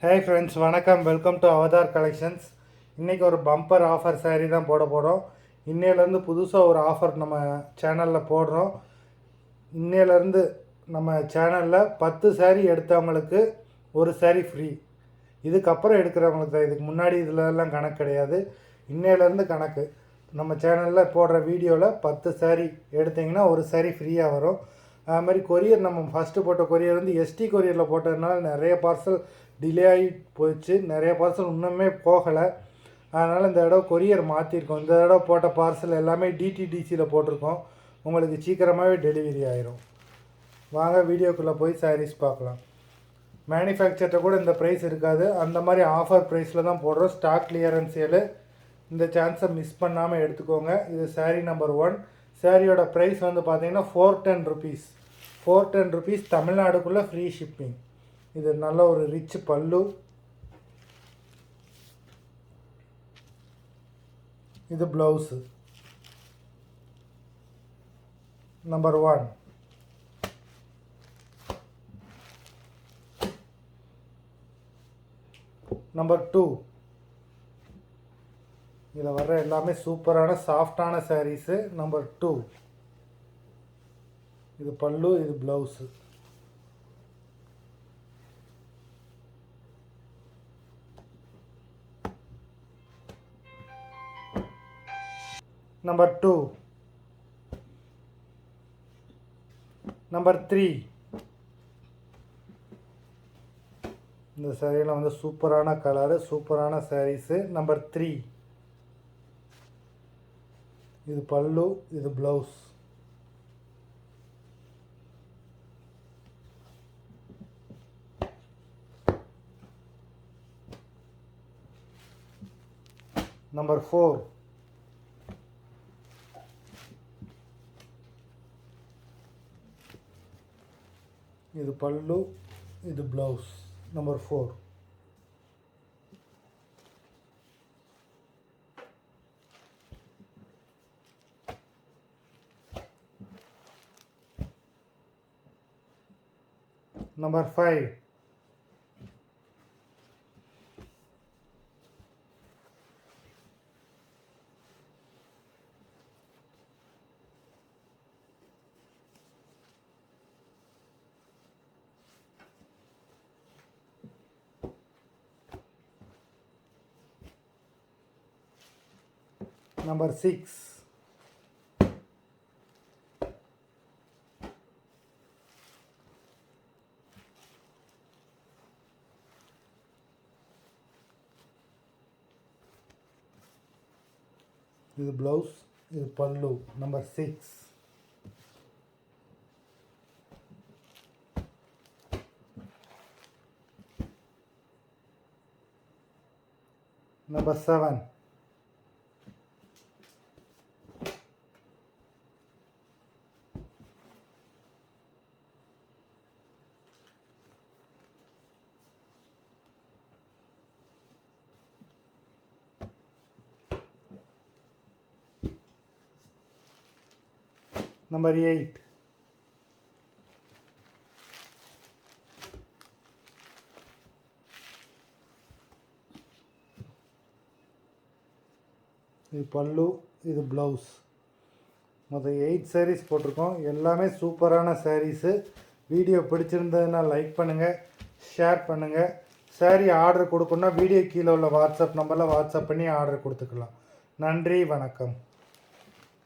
Hey friends, வணக்கம். Welcome to Avatar collections. இன்றைக்கி ஒரு பம்பர் ஆஃபர் சாரீ தான் போட போகிறோம். இன்னையிலேருந்து புதுசாக ஒரு ஆஃபர் நம்ம சேனலில் போடுறோம். இன்னையிலேருந்து நம்ம சேனலில் 10 சாரீ எடுத்தவங்களுக்கு ஒரு சாரீ ஃப்ரீ. இதுக்கப்புறம் எடுக்கிறவங்களுக்கு தான். இதுக்கு முன்னாடி இதிலெல்லாம் கணக்கு கிடையாது. இன்னையிலேருந்து கணக்கு. நம்ம சேனலில் போடுற வீடியோவில் 10 சாரீ எடுத்திங்கன்னா ஒரு சாரீ ஃப்ரீயாக வரும். அது மாதிரி கொரியர் நம்ம ஃபஸ்ட்டு போட்ட கொரியர் வந்து எஸ்டி கொரியரில் போட்டதுனால நிறைய பார்சல் டிலே ஆகி போயிடுச்சு. நிறைய பார்சல் இன்னுமே போகலை. அதனால் இந்த தடவை கொரியர் மாற்றிருக்கோம். இந்த தடவை போட்ட பார்சல் எல்லாமே டிடிடிசியில் போட்டிருக்கோம். உங்களுக்கு சீக்கிரமாகவே டெலிவரி ஆயிரும். வாங்க வீடியோக்குள்ளே போய் சாரீஸ் பார்க்கலாம். மேனுஃபேக்சர்கிட்ட கூட இந்த ப்ரைஸ் இருக்காது. அந்த மாதிரி ஆஃபர் ப்ரைஸில் தான் போடுறோம். Stock clearance sale. இந்த சான்ஸை மிஸ் பண்ணாமல் எடுத்துக்கோங்க. இது சாரீ நம்பர் 1. சாரியோட ப்ரைஸ் வந்து பார்த்தீங்கன்னா 410 ருபீஸ். 410 ருபீஸ், தமிழ்நாடுக்குள்ளே ஃப்ரீ ஷிப்பிங். இது நல்ல ஒரு ரிச் பல்லு. இது ப்ளவுஸு நம்பர் 1. நம்பர் 2. இதில் வர்ற எல்லாமே சூப்பரான சாஃப்டான சாரீஸு. நம்பர் 2. இது பல்லு, இது ப்ளவுஸு. நம்பர் 2. நம்பர் 3. இந்த சாரியில் வந்து சூப்பரான கலரு, சூப்பரான சாரீஸு. நம்பர் 3. இது பல்லு, இது ப்ளவுஸ். நம்பர் 4. இது பல்லு, இது blouse. Number 4. Number 5. Number 6. This blouse, this pallu. Number 6. Number 7. Number 8. இது பல்லு, இது ப்ளவுஸ். மொத்தம் 8 சாரீஸ் போட்டிருக்கோம். எல்லாமே சூப்பரான சாரீஸு. வீடியோ பிடிச்சிருந்ததுன்னா லைக் பண்ணுங்கள், ஷேர் பண்ணுங்கள். சாரீ ஆர்டர் கொடுக்கணுன்னா வீடியோ கீழே உள்ள வாட்ஸ்அப் நம்பரில் வாட்ஸ்அப் பண்ணி ஆர்டர் கொடுத்துக்கலாம். நன்றி, வணக்கம்.